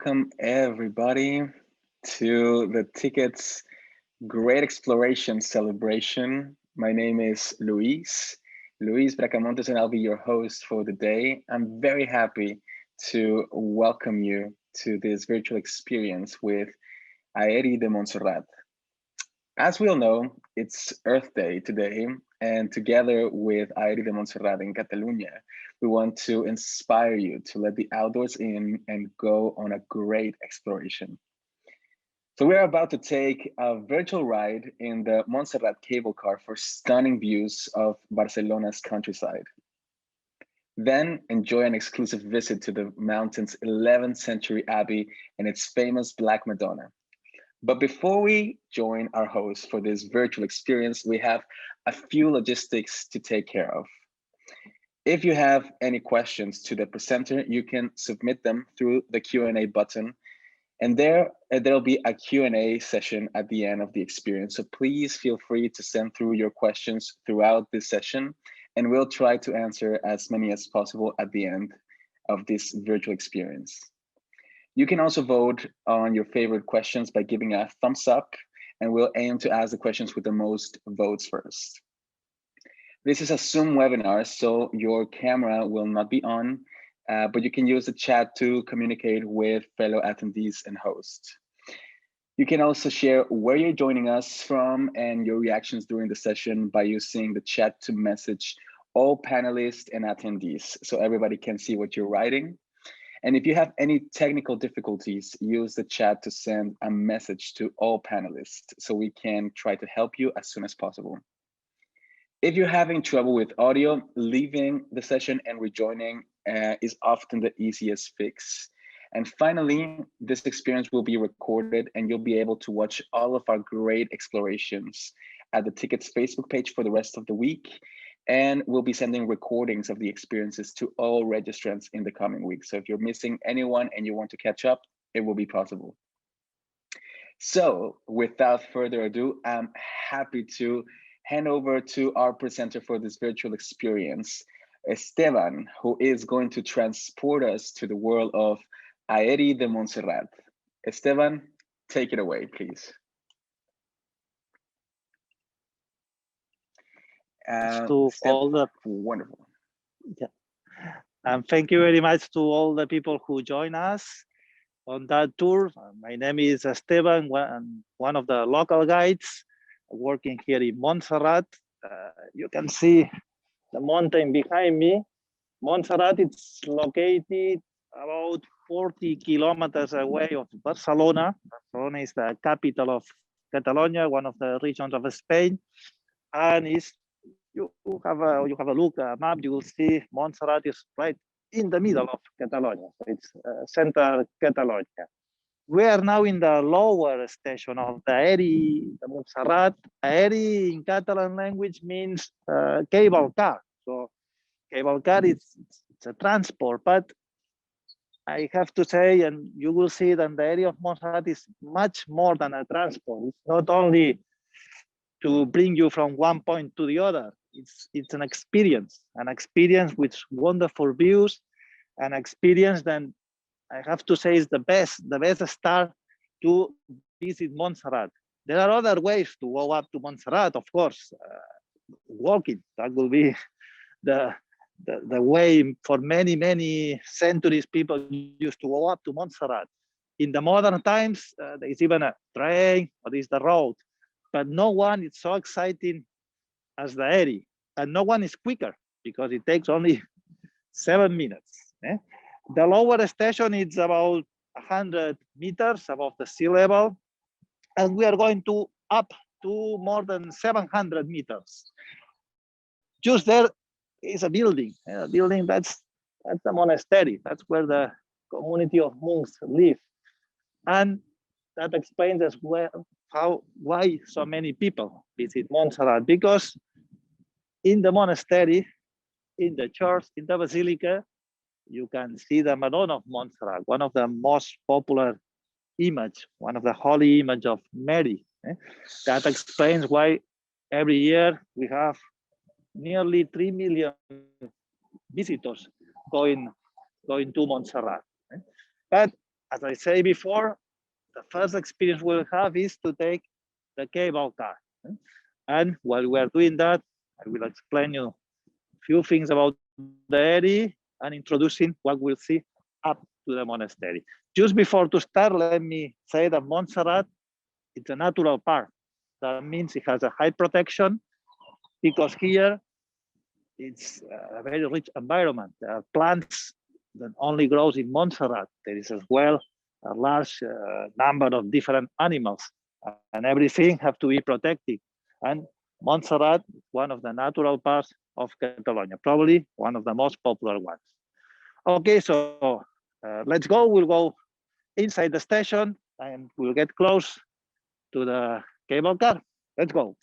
welcome everybody to the Tiqets Great Exploration Celebration. My name is Luis Bracamontes, and I'll be your host for the day. I'm very happy to welcome you to this virtual experience with Aeri de Montserrat. As we all know, it's Earth Day today, and together with Aeri de Montserrat in Catalonia, we want to inspire you to let the outdoors in and go on a great exploration. So we're about to take a virtual ride in the Montserrat cable car for stunning views of Barcelona's countryside. Then enjoy an exclusive visit to the mountain's 11th century abbey and its famous Black Madonna. But before we join our host for this virtual experience, we have a few logistics to take care of. If you have any questions to the presenter, you can submit them through the Q&A button. And there'll be a Q&A session at the end of the experience. So please feel free to send through your questions throughout this session, and we'll try to answer as many as possible at the end of this virtual experience. You can also vote on your favorite questions by giving a thumbs up, and we'll aim to ask the questions with the most votes first. This is a Zoom webinar, so your camera will not be on, but you can use the chat to communicate with fellow attendees and hosts. You can also share where you're joining us from and your reactions during the session by using the chat to message all panelists and attendees, so everybody can see what you're writing. And if you have any technical difficulties, use the chat to send a message to all panelists so we can try to help you as soon as possible. If you're having trouble with audio, leaving the session and rejoining is often the easiest fix. And finally, this experience will be recorded and you'll be able to watch all of our great explorations at the Tiqets Facebook page for the rest of the week. And we'll be sending recordings of the experiences to all registrants in the coming weeks. So if you're missing anyone and you want to catch up, it will be possible. So without further ado, I'm happy to hand over to our presenter for this virtual experience, Esteban, who is going to transport us to the world of Aeri de Montserrat. Esteban, take it away, please. To all the wonderful. Yeah. And thank you very much to all the people who join us on that tour. My name is Esteban, one of the local guides working here in Montserrat. You can see the mountain behind me. Montserrat is located about 40 kilometers away of Barcelona. Barcelona is the capital of Catalonia, one of the regions of Spain, and you have a look at a map, you will see Montserrat is right in the middle of Catalonia. So it's center Catalonia. We are now in the lower station of the Aeri de Montserrat. Aeri in Catalan language means cable car. So cable car it's a transport, but I have to say, and you will see that the area of Montserrat is much more than a transport. It's not only to bring you from one point to the other. It's an experience with wonderful views, an experience that I have to say is the best start to visit Montserrat. There are other ways to go up to Montserrat, of course. Walking, that will be the way for many centuries people used to go up to Montserrat. In the modern times, there is even a train, or there is the road, but no one is so exciting as the Aeri, and no one is quicker because it takes only 7 minutes. The lower station is about 100 meters above the sea level, and we are going to up to more than 700 meters. Just there is a building that's the monastery. That's where the community of monks live, and that explains as well why so many people visit Montserrat, because in the monastery, in the church, in the basilica, you can see the Madonna of Montserrat, one of the most popular image, one of the holy image of Mary. That explains why every year we have nearly 3 million visitors going to Montserrat. But as I say before, the first experience we'll have is to take the cable car. And while we're doing that, I will explain you a few things about the area and introducing what we'll see up to the monastery. Just before to start, let me say that Montserrat, it's a natural park. That means it has a high protection because here it's a very rich environment. There are plants that only grows in Montserrat. There is as well a large number of different animals, and everything have to be protected. And Montserrat is one of the natural parts of Catalonia, probably one of the most popular ones. Okay, so let's go. We'll go inside the station and we'll get close to the cable car. Let's go.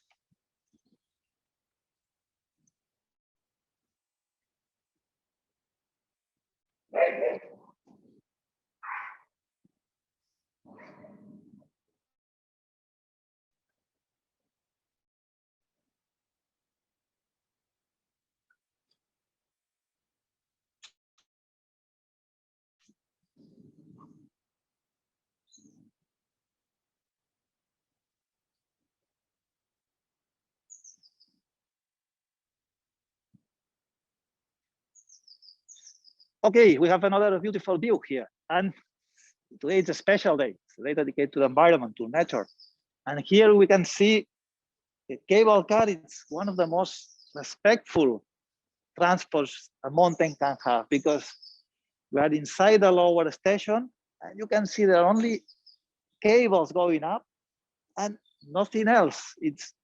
Okay, we have another beautiful view here. And today is a special day. It's a day dedicated to the environment, to nature. And here we can see the cable car. It's one of the most respectful transports a mountain can have, because we are inside the lower station and you can see there are only cables going up and nothing else. It's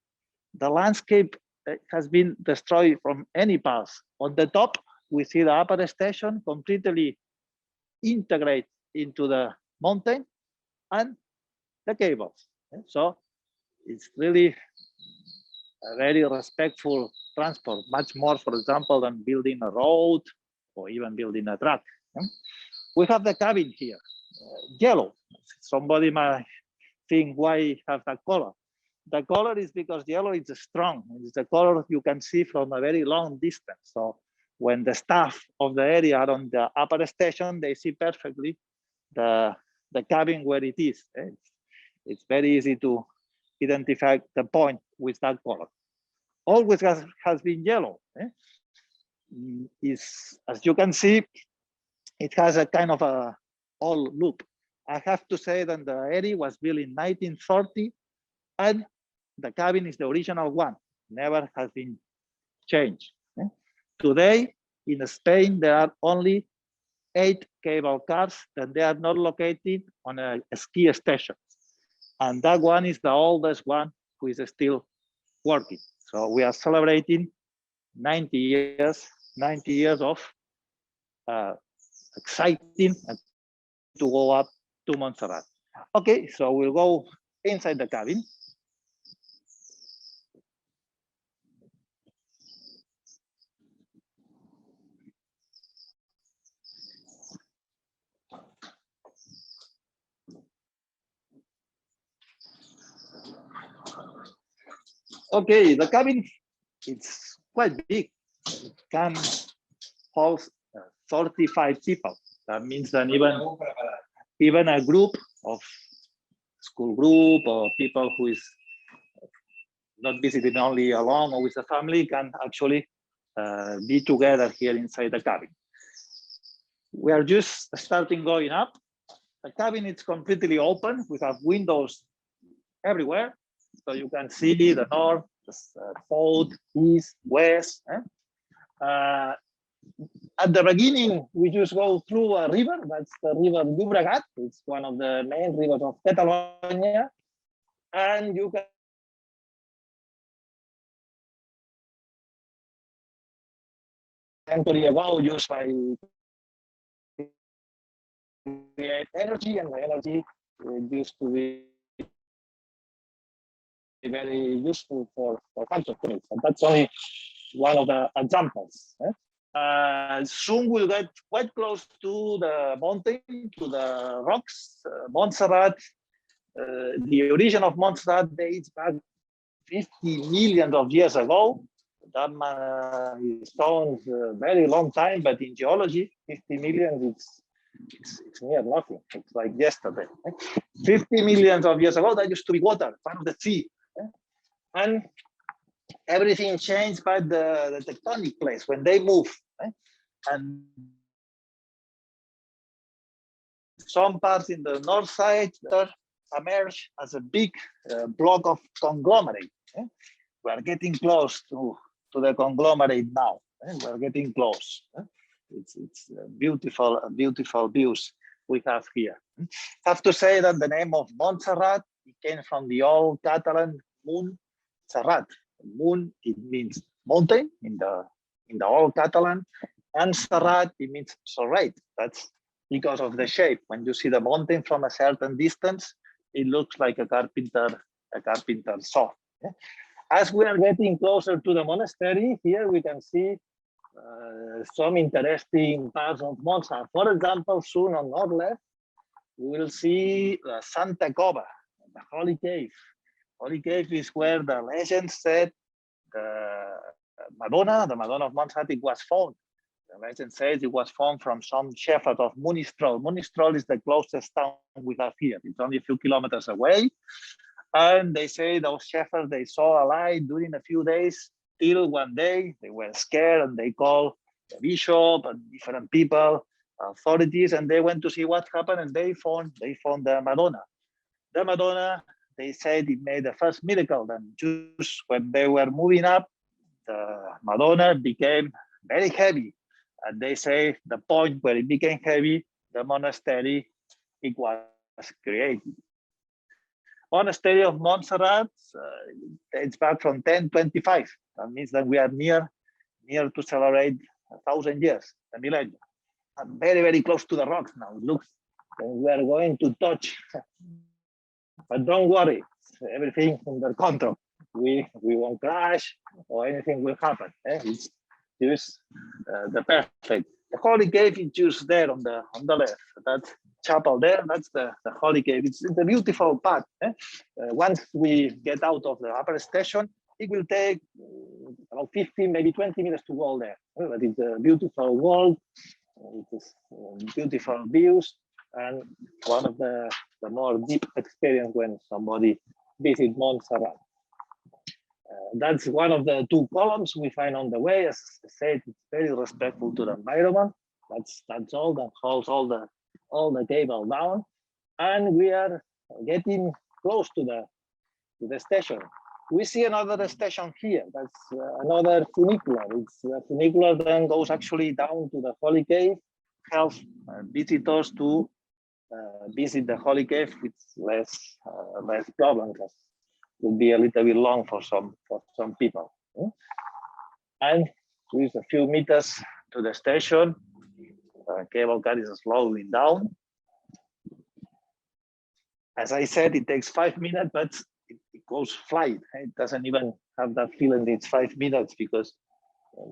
the landscape has been destroyed from any pass. On the top, we see the upper station completely integrate into the mountain and the cables. So it's really a very respectful transport, much more, for example, than building a road or even building a track. We have the cabin here, yellow. Somebody might think, why have that color? The color is because yellow is strong. It's the color you can see from a very long distance. So when the staff of the area are on the upper station, they see perfectly the cabin where it is. It's very easy to identify the point with that color. Always has been yellow. As you can see, it has a kind of a old look. I have to say that the area was built in 1930 and the cabin is the original one, never has been changed. Today in Spain, there are only 8 cable cars and they are not located on a ski station. And that one is the oldest one who is still working. So we are celebrating 90 years of exciting to go up to Montserrat. Okay, so we'll go inside the cabin. Okay, the cabin, it's quite big. It can hold 35 people. That means that even a group of school group or people who is not visiting only alone or with a family can actually be together here inside the cabin. We are just starting going up. The cabin is completely open. We have windows everywhere. So you can see the north, the south, east, west. At the beginning, we just go through a river. That's the river Llobregat. It's one of the main rivers of Catalonia. And you can century ago used by create energy, and the energy used to be very useful for kinds of things. And that's only one of the examples. Soon we'll get quite close to the mountain, to the rocks. Montserrat, the origin of Montserrat dates back 50 million of years ago. That sounds a very long time, but in geology, 50 million, it's near nothing. It's like yesterday. 50 millions of years ago, that used to be water, part of the sea. And everything changed by the tectonic plates when they move. And some parts in the north side emerge as a big block of conglomerate. We are getting close to the conglomerate now. We are getting close. It's beautiful views we have here. I have to say that the name of Montserrat, it came from the old Catalan Montserrat. Moon, it means mountain in the old Catalan, and Serrat, it means serrate. That's because of the shape. When you see the mountain from a certain distance, it looks like a carpenter saw. As we are getting closer to the monastery, here we can see some interesting parts of Montserrat. For example, soon on our left, we will see Santa Cova, the Holy Cave. Holy Cave is where the legend said the Madonna of Montserrat, it was found. The legend says it was found from some shepherd of Monistrol. Monistrol is the closest town we have here. It's only a few kilometers away. And they say those shepherds, they saw a light during a few days, till one day they were scared and they called the bishop and different people, authorities, and they went to see what happened, and they found the Madonna. The Madonna, they said it made the first miracle. Then just when they were moving up, the Madonna became very heavy. And they say the point where it became heavy, the monastery, it was created. Monastery of Montserrat dates back from 1025. That means that we are near to celebrate 1,000 years, the millennium. And very, very close to the rocks now. It looks we are going to touch. But don't worry, everything under control. We won't crash or anything will happen. It's just the perfect. The Holy Cave is just there on the left. That chapel there, that's the Holy Cave. It's a beautiful path. Once we get out of the upper station, it will take about 15, maybe 20 minutes to go there. But it's a beautiful world, it's beautiful views, and one of the more deep experience when somebody visits Montserrat. That's one of the two columns we find on the way. As I said, it's very respectful to the environment. That's all that holds all the cable down, and we are getting close to the station. We see another station here. That's another funicular. It's a funicular then goes actually down to the Holy Cave, helps visitors to visit the Holy Cave with less problems. It will be a little bit long for some people. And with a few meters to the station, cable car is slowing down. As I said, it takes 5 minutes, but it goes flying. It doesn't even have that feeling it's 5 minutes because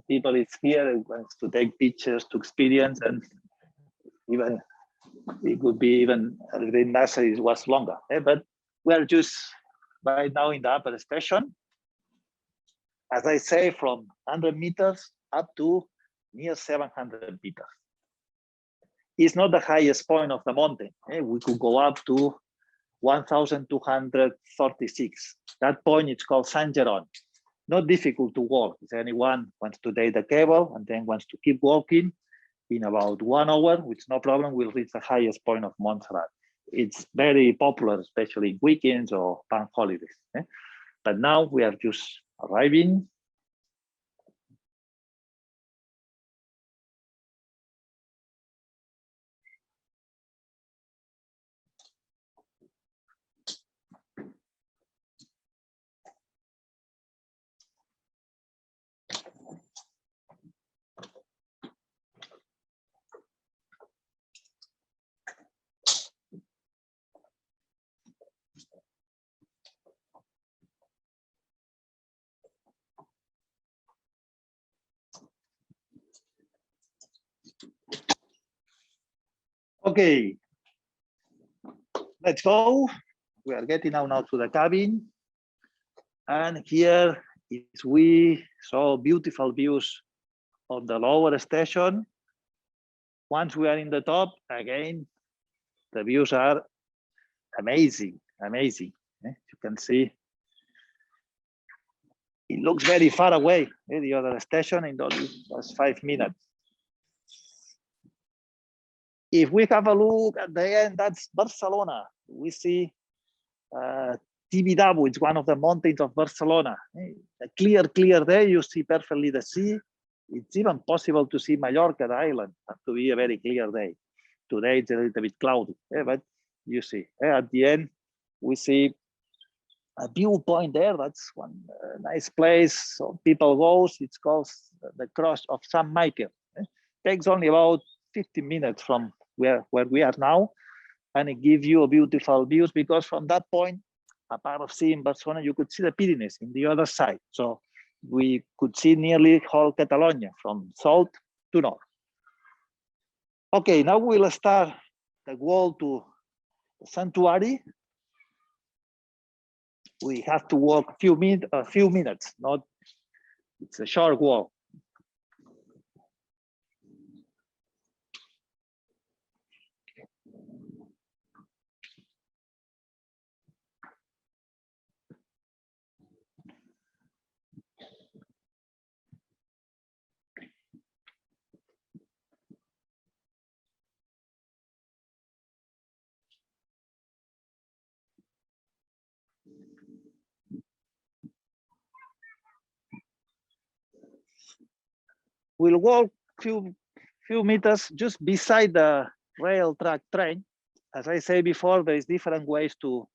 people is here and wants to take pictures to experience, and even it could be even a little bit nicer it was longer. But we're just right now in the upper station. As I say, from 100 meters up to near 700 meters. It's not the highest point of the mountain. We could go up to 1,236. That point is called Saint Jeron. Not difficult to walk. If anyone wants to take the cable and then wants to keep walking, in about 1 hour, with no problem, we'll reach the highest point of Montserrat. It's very popular, especially weekends or bank holidays. But now we are just arriving. Okay, let's go. We are getting now to the cabin. And here is we saw beautiful views of the lower station. once we are in the top, again, the views are amazing, amazing. You can see it looks very far away. The other station in only was 5 minutes. If we have a look at the end, that's Barcelona. We see Tibidabo, it's one of the mountains of Barcelona. A clear day, you see perfectly the sea. It's even possible to see Mallorca, the island, to be a very clear day. Today it's a little bit cloudy, but you see. At the end, we see a viewpoint there. That's one nice place. So people goes. It's called the Cross of San Michael. Takes only about 15 minutes from where we are now, and it gives you a beautiful views, because from that point, apart of seeing Barcelona, you could see the Pyrenees in the other side. So we could see nearly whole Catalonia from south to north. Okay, now we'll start the walk to the sanctuary. We have to walk a few minutes, not, it's a short walk. We'll walk few meters just beside the rail track train. As I said before, there is different ways to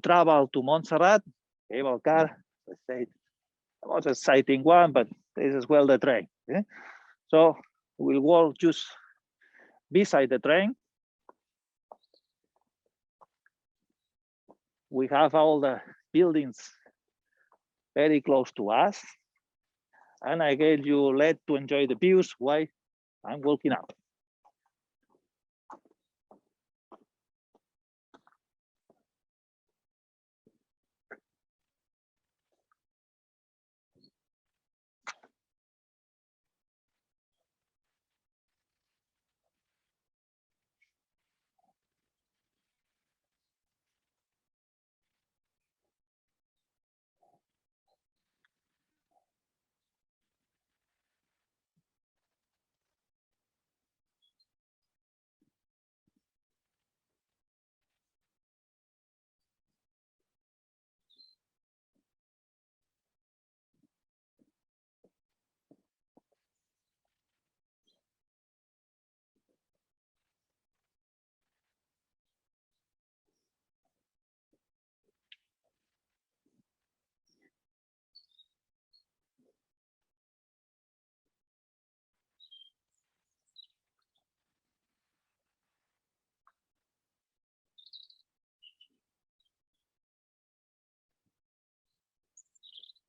travel to Montserrat. Cable car, I said, I was a sighting one, but this is well the train. Yeah? So we'll walk just beside the train. We have all the buildings very close to us. And I get you led to enjoy the views while I'm walking up.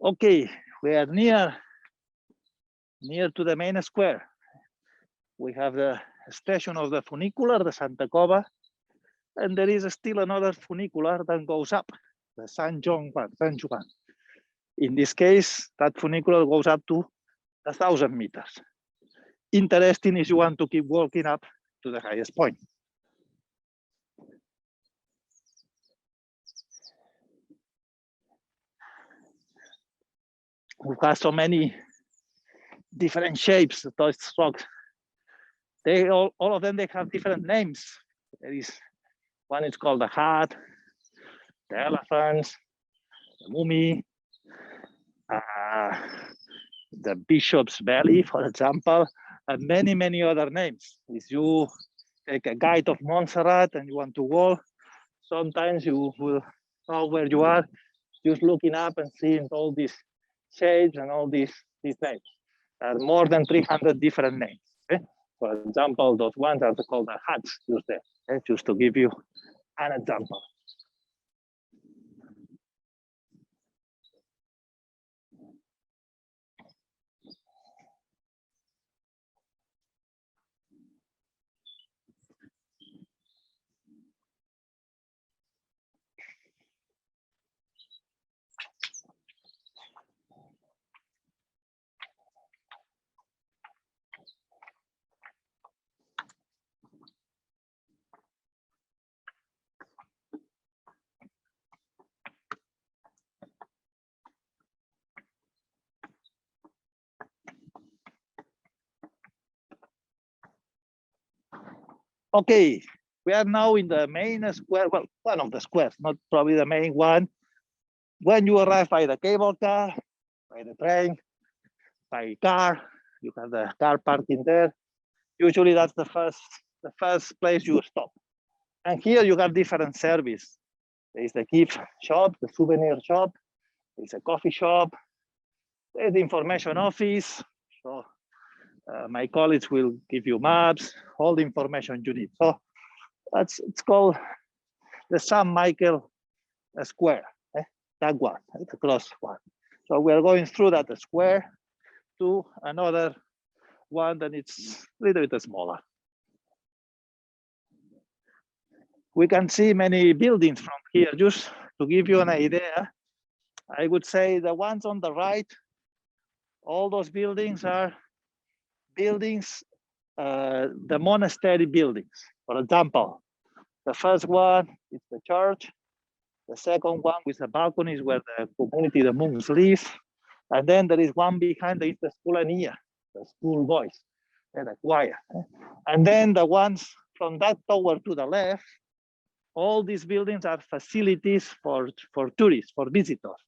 Okay, we are near to the main square. We have the station of the funicular, the Santa Cova, and there is still another funicular that goes up, the San Juan. In this case, that funicular goes up to 1,000 meters. Interesting if you want to keep walking up to the highest point. We have so many different shapes, those rocks. They all of them, they have different names. There is one is called the hat, the elephants, the mummy, the bishop's belly, for example, and many other names. If you take a guide of Montserrat and you want to walk, sometimes you will know where you are, just looking up and seeing all these shapes and all these names. There are more than 300 different names. Okay? For example, those ones are called the hats, just to give you an example. Okay, we are now in the main square, well, one of the squares, not probably the main one. When you arrive by the cable car, by the train, by car, you have the car parking there. Usually that's the first place you stop. And here you have different service. There is the gift shop, the souvenir shop, there's a coffee shop, there's the information office. So my colleagues will give you maps, all the information you need. So it's called the St. Michael Square, that one, the cross one. So we are going through that square to another one that it's a little bit smaller. We can see many buildings from here. Just to give you an idea, I would say the ones on the right, all those buildings are buildings, the monastery buildings. For example, the first one is the church. The second one with the balconies where the community, the monks live. And then there is one behind that is the Scholania, the school boys, and the choir. And then the ones from that tower to the left, all these buildings are facilities for tourists, for visitors.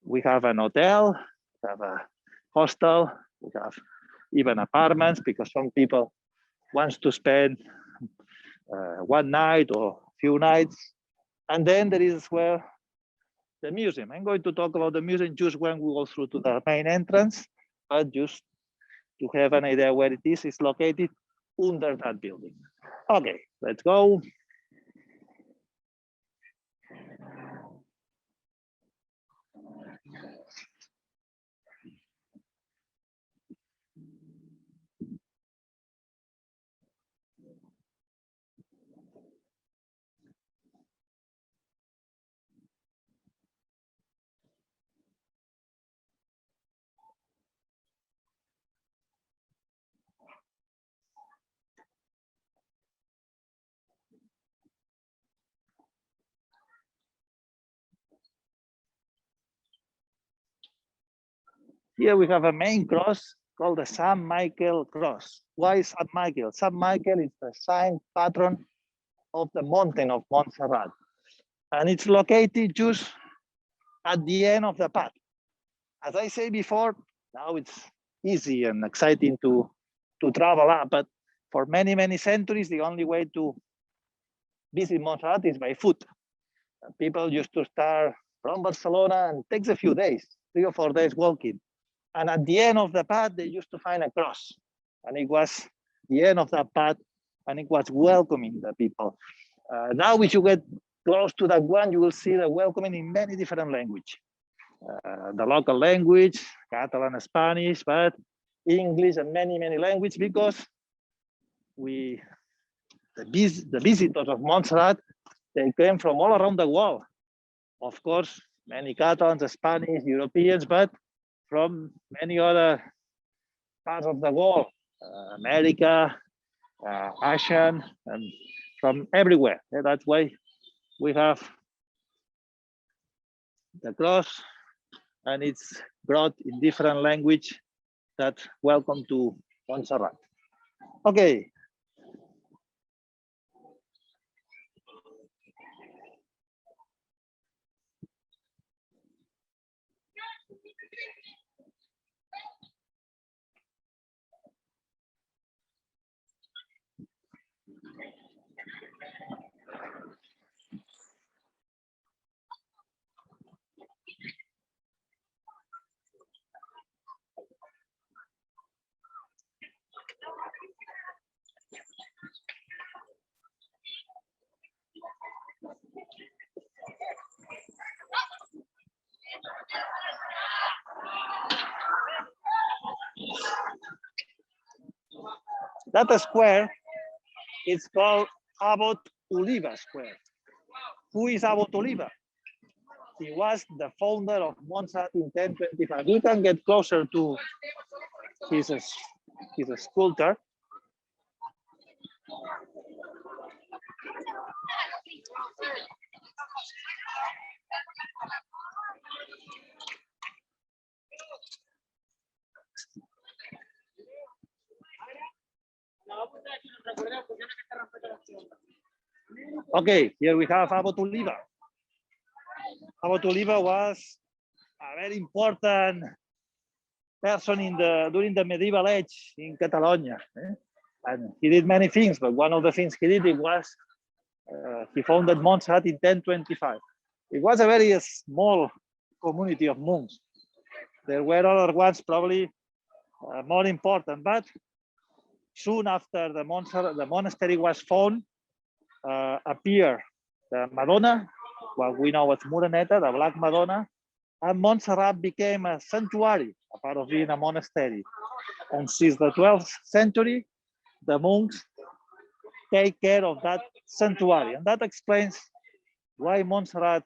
We have an hotel, we have a hostel, we have even apartments because some people want to spend one night or few nights. And then there is as well the museum. I'm going to talk about the museum just when we go through to the main entrance, but just to have an idea where it is, it's located under that building. Okay, let's go. Here we have a main cross called the St. Michael Cross. Why St. Michael? St. Michael is the saint patron of the mountain of Montserrat. And it's located just at the end of the path. As I said before, now it's easy and exciting to travel up, but for many, many centuries, the only way to visit Montserrat is by foot. People used to start from Barcelona and it takes a few days, 3 or 4 days walking. And at the end of the path, they used to find a cross. And it was the end of that path, and it was welcoming the people. Now, if you get close to that one, you will see the welcoming in many different languages. The local language, Catalan, Spanish, but English and many, many languages, because the visitors of Montserrat, they came from all around the world. Of course, many Catalans, Spanish, Europeans, but from many other parts of the world, America, Asian, and from everywhere. That's why we have the cross, and it's brought in different language that welcome to Montserrat. Okay. That square is called Abbot Oliva Square. Who is Abbot Oliva? He was the founder of Montserrat in 1025. We can get closer to his sculpture. Okay, here we have Abbot Oliva. Abbot Oliva was a very important person during the medieval age in Catalonia. And he did many things, but one of the things he did was he founded Montserrat in 1025. It was a very small community of monks. There were other ones probably more important, but soon after the monastery was found, appeared the Madonna, what we know as Muraneta, the Black Madonna, and Montserrat became a sanctuary, a part of being a monastery. And since the 12th century, the monks take care of that sanctuary. And that explains why Montserrat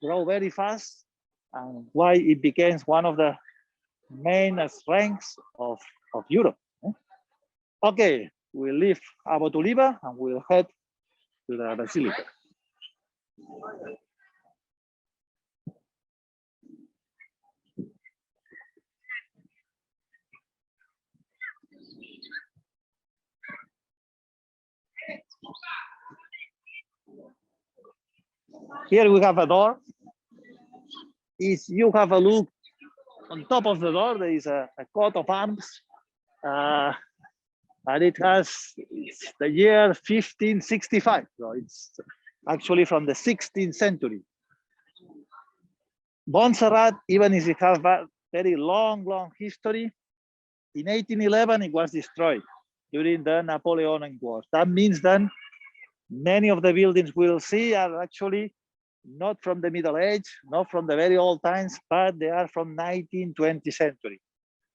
grew very fast and why it became one of the main strengths of Europe. Okay, we'll leave Abbot Oliva and we'll head to the basilica. Here we have a door. If you have a look on top of the door, there is a coat of arms. And it has the year 1565. So it's actually from the 16th century. Montserrat, even if it has a very long history, in 1811 it was destroyed during the Napoleonic Wars. That means then many of the buildings we'll see are actually not from the Middle Age, not from the very old times, but they are from 19th, 20th century.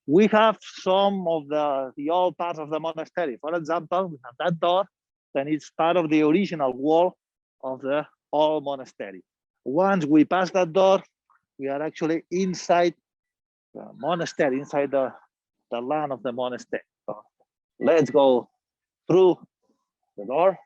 We have some of the old parts of the monastery. For example, we have that door, then it's part of the original wall of the old monastery. Once we pass that door, we are actually inside the monastery, inside the land of the monastery. So let's go through the door.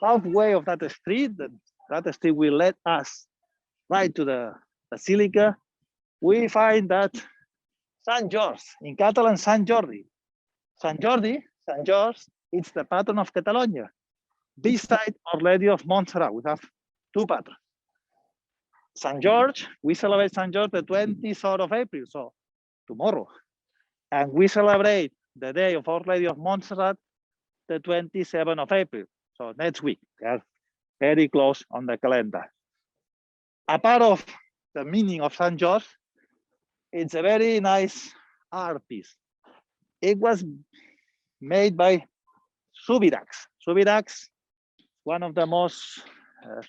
Halfway of that street will let us right to the basilica. We find that Sant George, in Catalan, Sant Jordi. Sant Jordi, Sant George, it's the patron of Catalonia. Beside Our Lady of Montserrat, we have two patrons. Sant George, we celebrate Sant George the 23rd of April, so tomorrow. And we celebrate the day of Our Lady of Montserrat the 27th of April. So next week, they are very close on the calendar. A part of the meaning of St. George, it's a very nice art piece. It was made by Subirachs. Subirachs, one of the most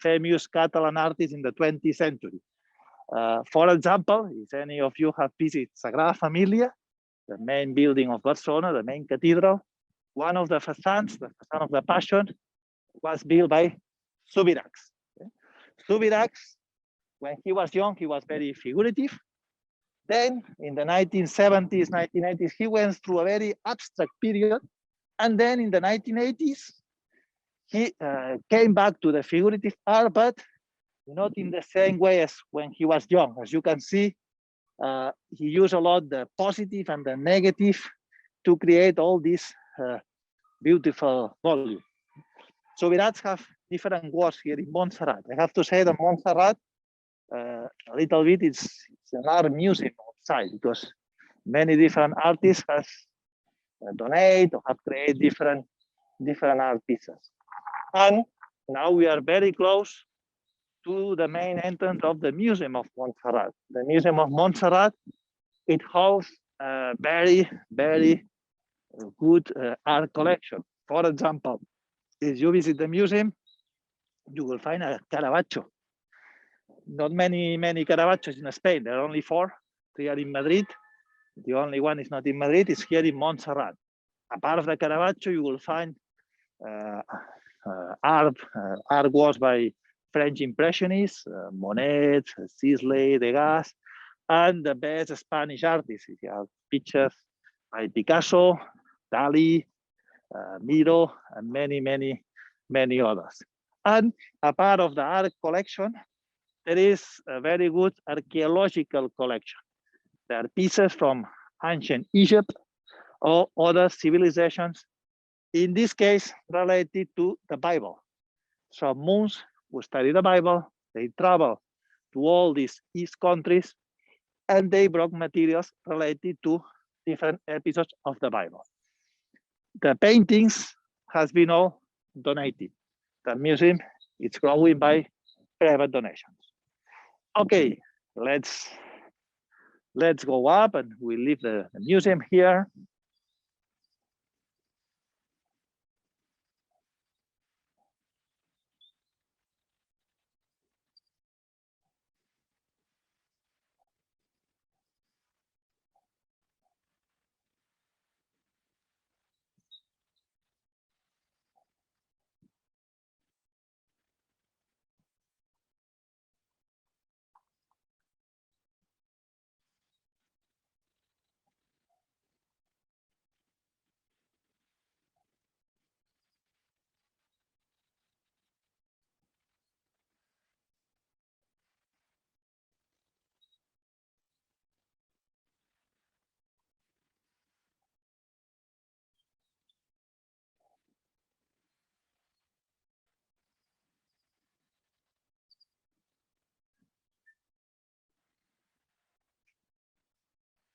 famous Catalan artists in the 20th century. For example, if any of you have visited Sagrada Familia, the main building of Barcelona, the main cathedral, one of the facades, the facade of the Passion, was built by Subirachs. Subirachs, when he was young, he was very figurative. Then in the 1970s, 1980s, he went through a very abstract period. And then in the 1980s, he came back to the figurative art, but not in the same way as when he was young. As you can see, he used a lot the positive and the negative to create all these beautiful volumes. So Subirachs have different works here in Montserrat. I have to say that Montserrat, a little bit, it's an art museum outside because many different artists has donate or have created different art pieces. And now we are very close to the main entrance of the Museum of Montserrat. The Museum of Montserrat, it holds a very, very good art collection. For example, if you visit the museum, you will find a Caravaggio. Not many Caravaggios in Spain. There are only 4. 3 are in Madrid. The only one is not in Madrid. It's here in Montserrat. Apart of the Caravaggio, you will find artworks by French Impressionists, Monet, Sisley, Degas, and the best Spanish artists. You have pictures by Picasso, Dali, Miro, and many others. And a part of the art collection, there is a very good archaeological collection. There are pieces from ancient Egypt or other civilizations, in this case, related to the Bible. So monks who study the Bible, they travel to all these East countries, and they brought materials related to different episodes of the Bible. The paintings has been all donated. The museum is growing by private donations. Okay, let's go up and we leave the museum here.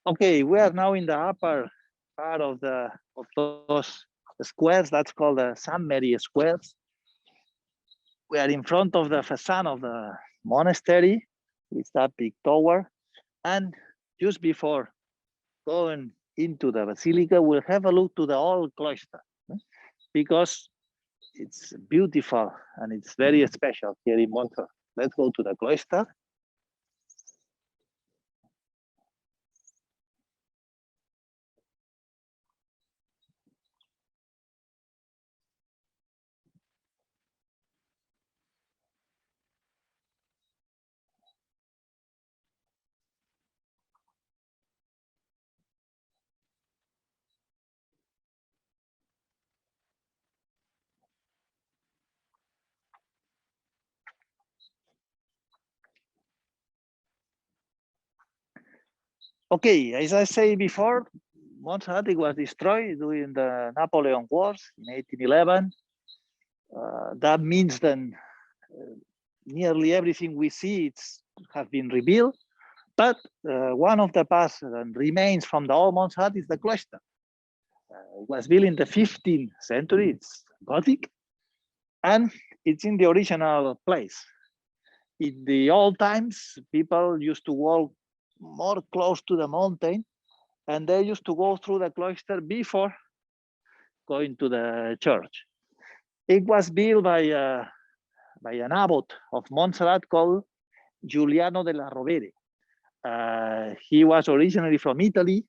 Okay, we are now in the upper part of those squares. That's called the St. Mary squares. We are in front of the facade of the monastery with that big tower. And just before going into the basilica, we'll have a look to the old cloister, because it's beautiful and it's very special here in Montserrat. Let's go to the cloister. Okay, as I said before, Montserrat was destroyed during the Napoleon Wars in 1811. That means then nearly everything we see has been rebuilt. But one of the parts that remains from the old Montserrat is the cloister. It was built in the 15th century. It's Gothic, and it's in the original place. In the old times, people used to walk more close to the mountain, and they used to go through the cloister before going to the church. It was built by an abbot of Montserrat called Giuliano della Rovere. He was originally from Italy,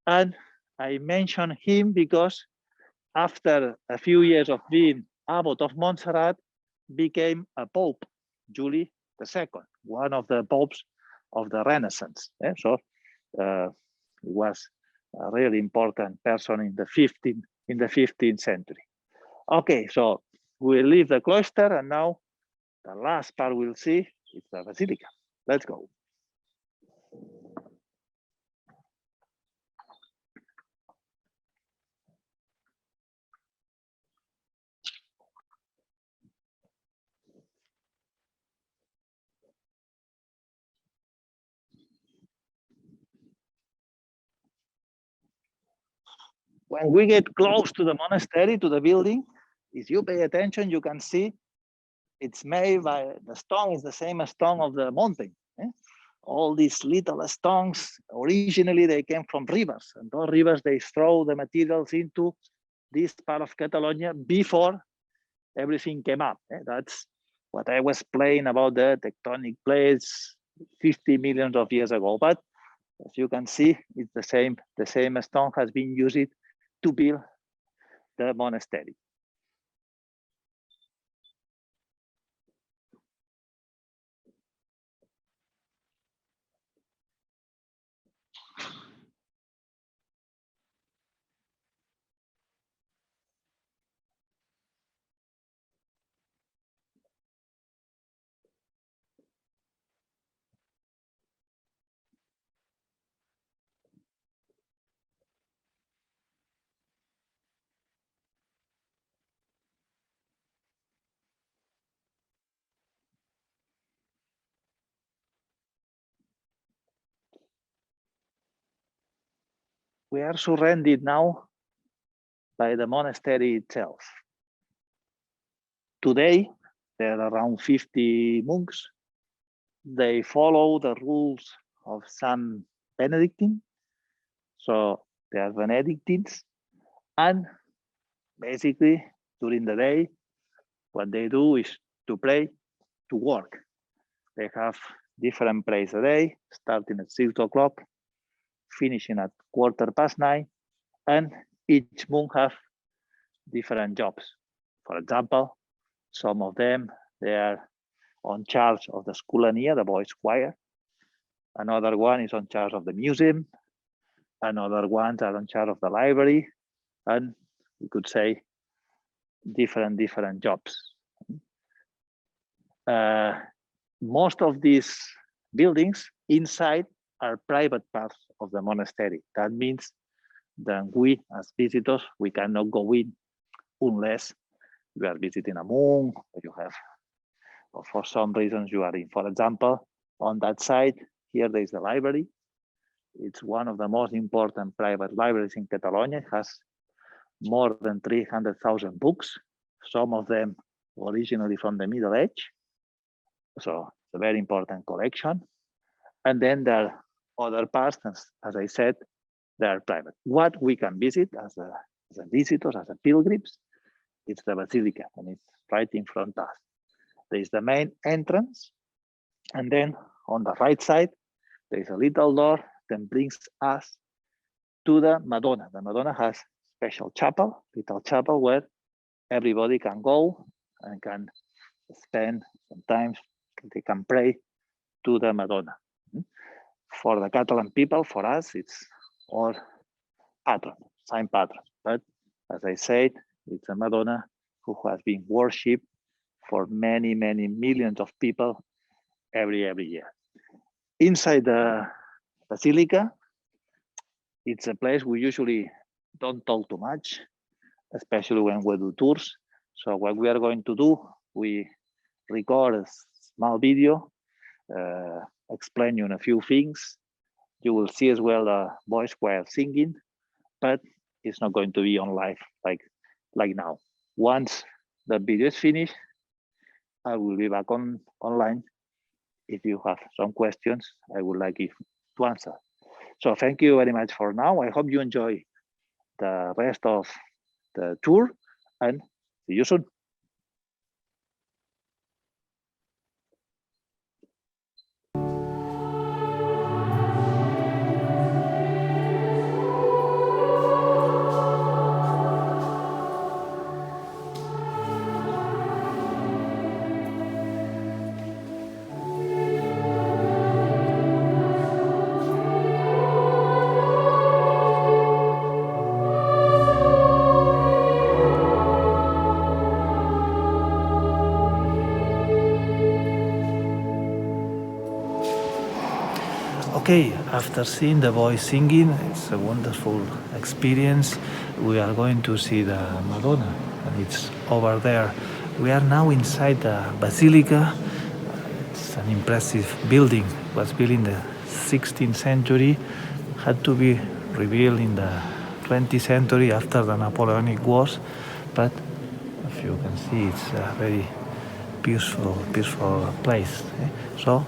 and I mention him because after a few years of being abbot of Montserrat, became a pope, Julius II, one of the popes of the Renaissance. So he was a really important person in the 15th century. Okay, so we'll leave the cloister, and now the last part we'll see is the basilica. Let's go. When we get close to the monastery, to the building, if you pay attention, you can see it's made by, the stone is the same as stone of the mountain. All these little stones, originally they came from rivers, and those rivers, they throw the materials into this part of Catalonia before everything came up. That's what I was playing about the tectonic plates 50 millions of years ago. But as you can see, it's the same stone has been used to build the monastery. We are surrounded now by the monastery itself. Today, there are around 50 monks. They follow the rules of San Benedictine. So they are Benedictines. And basically, during the day, what they do is to pray, to work. They have different prayers a day, starting at 6 o'clock, finishing at 9:15, and each monk have different jobs. For example, some of them, they are on charge of the Sculania, the boys' choir. Another one is on charge of the museum. Another ones are on charge of the library. And we could say different jobs. Most of these buildings inside are private parts of the monastery. That means that we, as visitors, we cannot go in unless you are visiting a monk, or you have, or for some reasons you are in. For example, on that side, here there is the library. It's one of the most important private libraries in Catalonia. It has more than 300,000 books, some of them originally from the Middle Age. So it's a very important collection. And then there are other parts, as I said, they are private. What we can visit as a visitors, as a pilgrims, it's the basilica, and it's right in front of us. There is the main entrance, and then on the right side, there is a little door that brings us to the Madonna. The Madonna has special chapel, little chapel, where everybody can go and can spend sometimes, they can pray to the Madonna. For the Catalan people, for us, it's our patron, Saint Patron. But as I said, it's a Madonna who has been worshipped for many millions of people every year. Inside the basilica, it's a place we usually don't talk too much, especially when we do tours. So what we are going to do, we record a small video, explain you a few things. You will see as well a voice choir singing, but it's not going to be on live like now. Once the video is finished, I will be back online. If you have some questions, I would like you to answer. So thank you very much for now. I hope you enjoy the rest of the tour, and see you soon. Okay, after seeing the boys singing, it's a wonderful experience. We are going to see the Madonna, and it's over there. We are now inside the basilica. It's an impressive building. It was built in the 16th century, had to be rebuilt in the 20th century after the Napoleonic Wars, but if you can see, it's a very peaceful place. So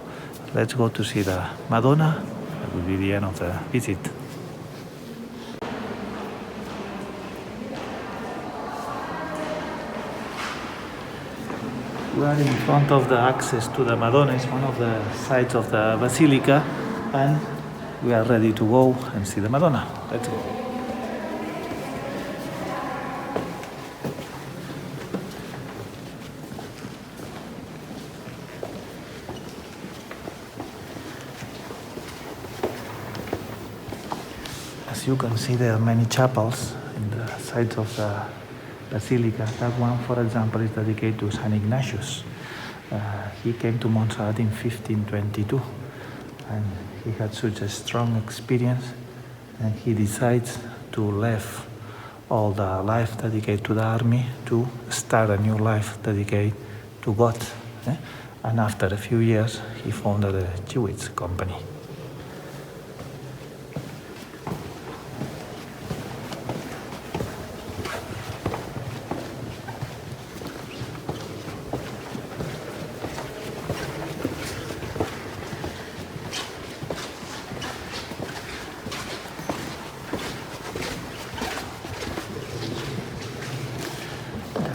let's go to see the Madonna. That will be the end of the visit. We are in front of the access to the Madonna. It's one of the sides of the basilica, and we are ready to go and see the Madonna. Let's go. As you can see, there are many chapels in the sides of the basilica. That one, for example, is dedicated to Saint Ignatius. He came to Montserrat in 1522, and he had such a strong experience, and he decides to leave all the life dedicated to the army to start a new life dedicated to God. And after a few years, he founded a Tiqets company.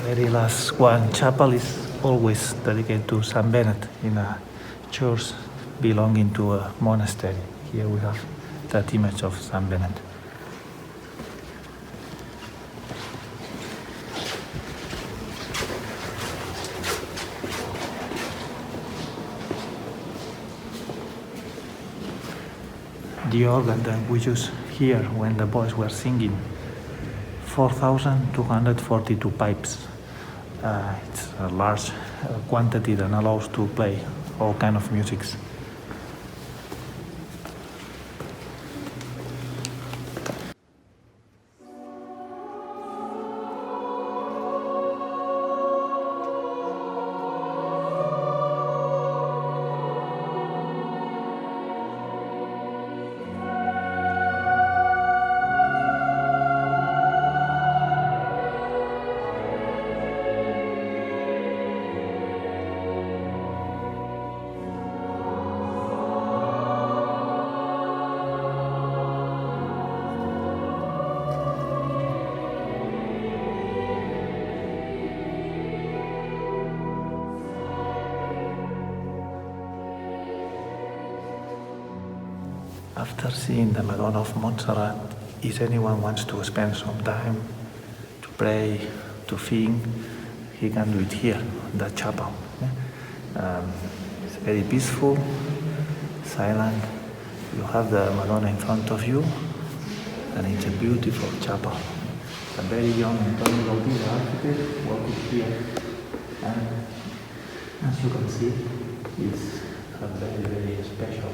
Very last one chapel is always dedicated to Saint Bennet in a church belonging to a monastery. Here we have that image of Saint Bennet. The organ that we just hear when the boys were singing, 4,242 pipes. It's a large quantity that allows to play all kind of musics. After seeing the Madonna of Montserrat, if anyone wants to spend some time to pray, to think, he can do it here, in that chapel. It's very peaceful, silent. You have the Madonna in front of you, and it's a beautiful chapel. A very young Antonio Gaudí, the architect, working here. And as you can see, it's a very special.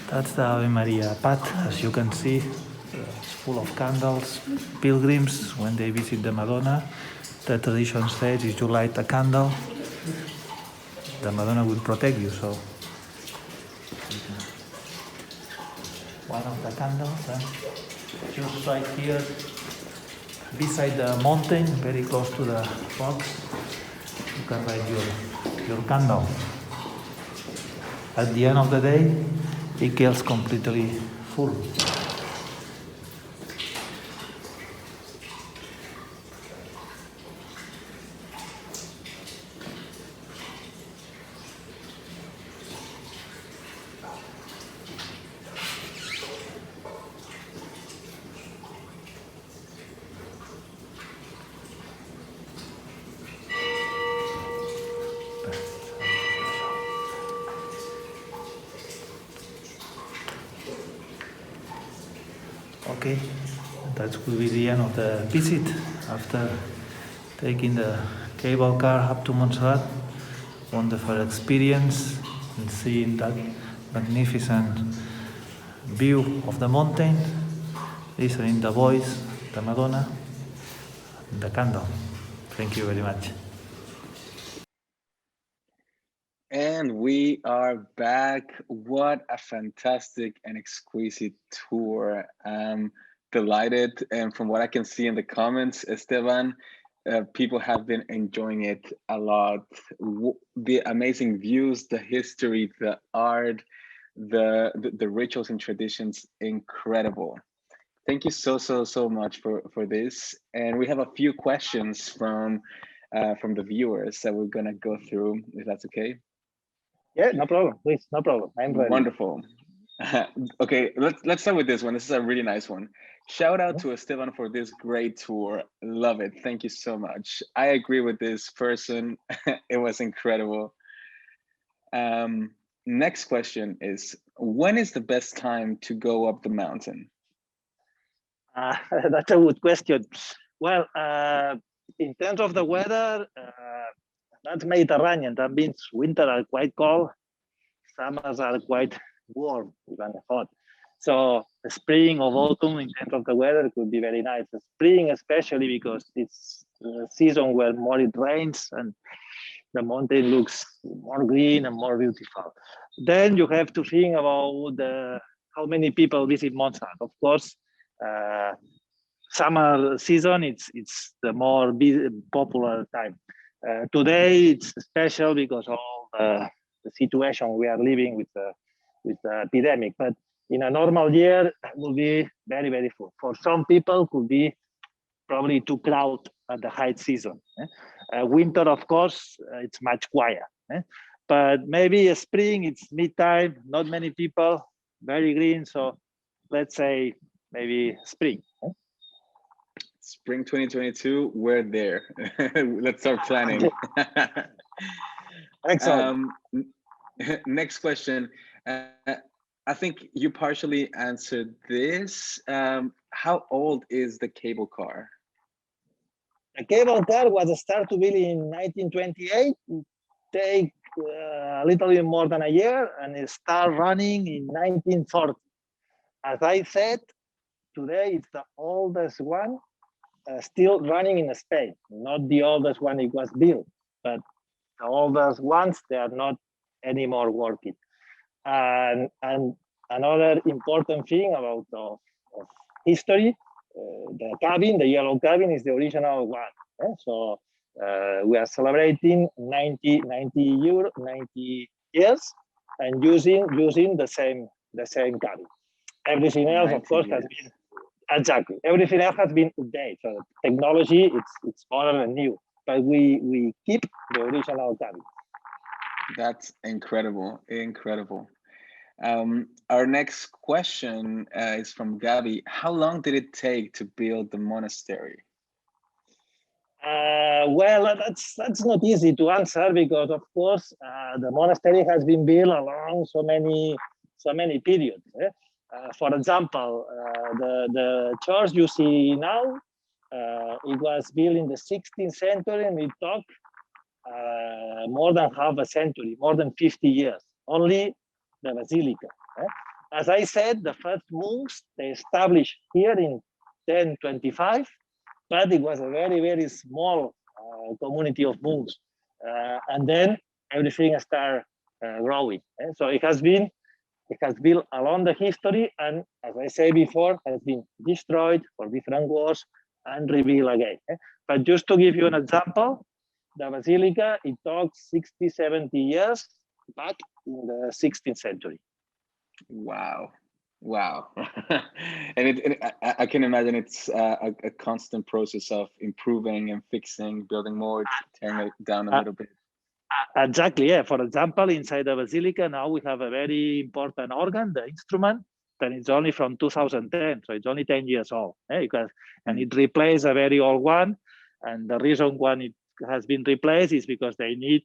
That's the Ave Maria path. As you can see, it's full of candles. Pilgrims, when they visit the Madonna, the tradition says if you light a candle, the Madonna will protect you. So, one of the candles, just right here, beside the mountain, very close to the rocks, you can light your candle. At the end of the day, it gets completely full. Okay, that will be the end of the visit. After taking the cable car up to Montserrat, wonderful experience and seeing that magnificent view of the mountain, listening the voice, the Madonna, and the candle. Thank you very much. And we are back. What a fantastic and exquisite tour. Delighted. And from what I can see in the comments, Esteban, people have been enjoying it a lot. The amazing views, the history, the art, the rituals and traditions, incredible. Thank you so much for this. And we have a few questions from the viewers that we're gonna go through, if that's okay. Yeah, no problem, please, no problem. I'm ready. Wonderful. Okay, let's start with this one. This is a really nice one. Shout out to Esteban for this great tour. Love it. Thank you so much. I agree with this person. It was incredible. Next question is, when is the best time to go up the mountain? That's a good question. Well, in terms of the weather, that's Mediterranean. That means winter are quite cold, summers are quite warm, even hot. So spring or autumn in terms of the weather could be very nice. Spring especially because it's the season where more it rains and the mountain looks more green and more beautiful. Then you have to think about how many people visit Montserrat. Of course, summer season, it's the more popular time. Today it's special because of the situation we are living with the epidemic. But in a normal year, it will be very, very full. For some people, could be probably too crowded at the high season. Winter, of course, it's much quieter. But maybe spring, it's mid-time, not many people, very green. So let's say maybe spring. Spring 2022, we're there. Let's start planning. Excellent. Next question. I think you partially answered this. How old is the cable car? The cable car was started to build in 1928. It take a little bit more than a year, and it started running in 1940. As I said, today it's the oldest one still running in Spain. Not the oldest one it was built, but the oldest ones, they are not anymore working. And another important thing about of history, the cabin, the yellow cabin is the original one. So we are celebrating 90 years and using the same cabin. Everything else, of course, has been exactly. Everything else has been updated. So technology, it's modern and new, but we keep the original cabin. That's incredible, incredible. Our next question is from Gabby. How long did it take to build the monastery? Well, that's not easy to answer because, of course, the monastery has been built along so many periods. For example, the church you see now, it was built in the 16th century, and it took more than half a century, more than 50 years. Only the basilica. As I said, the first monks they established here in 1025, but it was a very, very small community of monks. And then everything started growing. So it has built along the history, and as I said before, has been destroyed for different wars and rebuilt again. But just to give you an example, the basilica, it took 60, 70 years back in the 16th century. Wow. And I can imagine it's a constant process of improving and fixing, building more, tearing it down a little bit. Exactly, yeah. For example, inside the basilica, now we have a very important organ, the instrument, that is only from 2010, so it's only 10 years old. And it replaced a very old one. And the reason why it has been replaced is because they need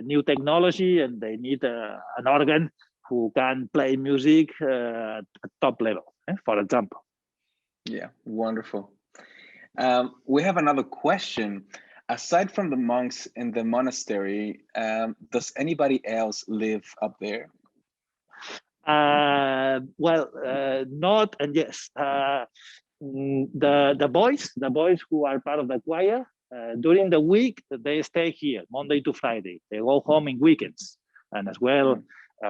new technology and they need an organ who can play music at top level, for example. Yeah, wonderful. We have another question. Aside from the monks in the monastery, does anybody else live up there? Well, not and yes. The boys who are part of the choir, during the week, they stay here, Monday to Friday. They go home in weekends. and as well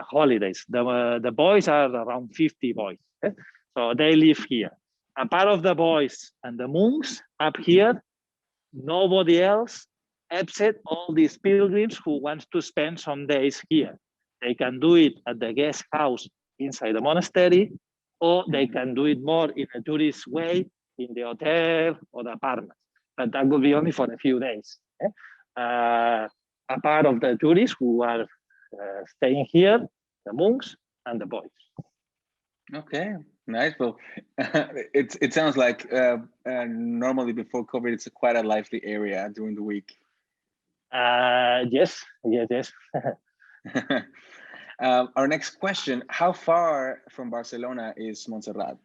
holidays. The boys are around 50 boys. So they live here. A part of the boys and the monks up here, nobody else except all these pilgrims who want to spend some days here. They can do it at the guest house inside the monastery, or they can do it more in a tourist way in the hotel or the apartment. But that will be only for a few days. A part of the tourists who are staying here, the monks and the boys. Okay, nice. Well, it sounds like normally before COVID, it's quite a lively area during the week. Yes. Our next question: how far from Barcelona is Montserrat?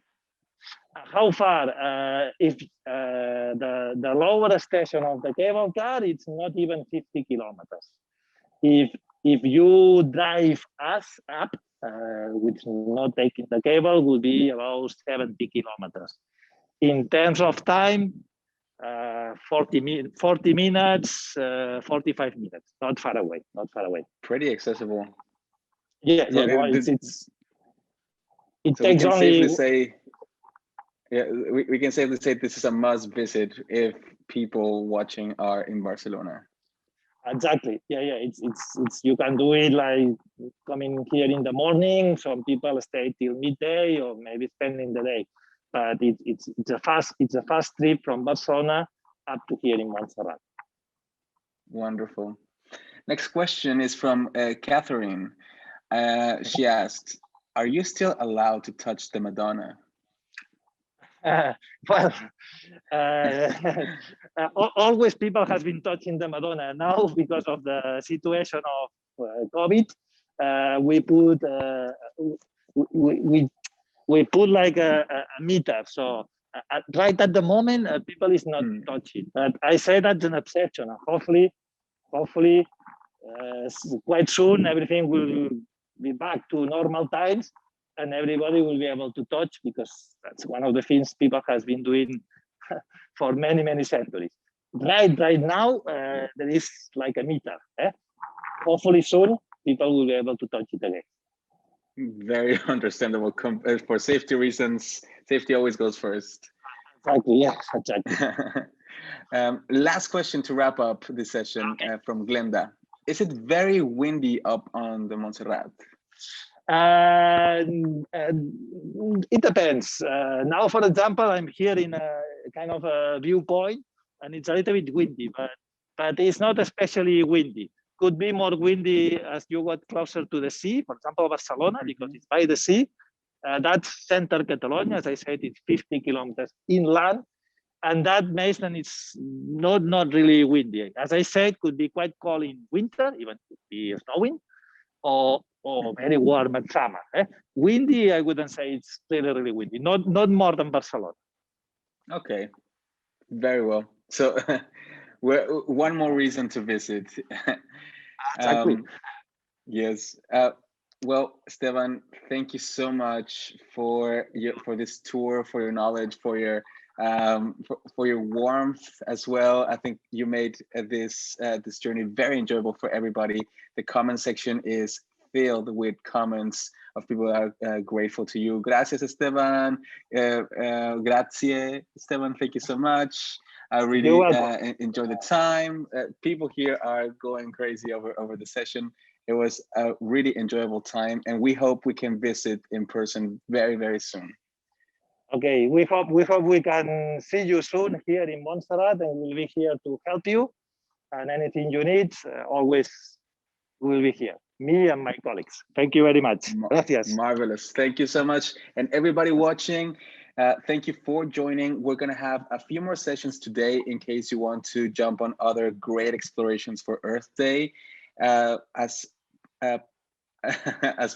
How far? If the lower station of the cable car, it's not even 50 kilometers. If you drive us up, which not taking the cable, will be about 70 kilometers. In terms of time, 40 minutes, 45 minutes. Not far away. Pretty accessible. Yeah, so yeah. No, it so takes we can only. Safely say, yeah, we can safely say this is a must visit if people watching are in Barcelona. Exactly. Yeah. It's you can do it like coming here in the morning. Some people stay till midday or maybe spending the day. But it's a fast trip from Barcelona up to here in Montserrat. Wonderful. Next question is from Catherine. She asked, "Are you still allowed to touch the Madonna?" Well, always people have been touching the Madonna. Now, because of the situation of COVID, we put like a meter. So right at the moment, people is not touching. But I say that's an exception. Hopefully, quite soon everything will be back to normal times, and everybody will be able to touch, because that's one of the things people has been doing for many centuries. Right now, there is like a meter. Hopefully soon, people will be able to touch it again. Very understandable. For safety reasons, safety always goes first. Exactly. Yeah. Exactly. Last question to wrap up this session from Glenda. Is it very windy up on the Montserrat? It depends. Now, for example, I'm here in a kind of a viewpoint, and it's a little bit windy, but it's not especially windy. Could be more windy as you got closer to the sea, for example, Barcelona, because it's by the sea. That's center Catalonia. As I said, it's 50 kilometers inland, and that makes then it's not really windy. As I said, could be quite cold in winter, even could be snowing, or very warm at summer. Windy, I wouldn't say it's really windy. Not more than Barcelona. Okay, very well. So one more reason to visit. Exactly. Yes. Well, Esteban, thank you so much for this tour, for your knowledge, for your warmth as well. I think you made this journey very enjoyable for everybody. The comment section is filled with comments of people that are grateful to you. Gracias, Esteban. Grazie, Esteban. Thank you so much. I really enjoyed the time. People here are going crazy over the session. It was a really enjoyable time, and we hope we can visit in person very soon. Okay, we hope we can see you soon here in Montserrat, and we'll be here to help you. And anything you need, always we'll be here. Me and my colleagues. Thank you very much. Gracias. Marvelous. Thank you so much. And everybody watching, thank you for joining. We're going to have a few more sessions today in case you want to jump on other great explorations for Earth Day. As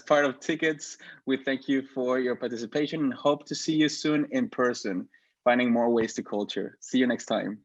part of Tiqets, we thank you for your participation and hope to see you soon in person, finding more ways to culture. See you next time.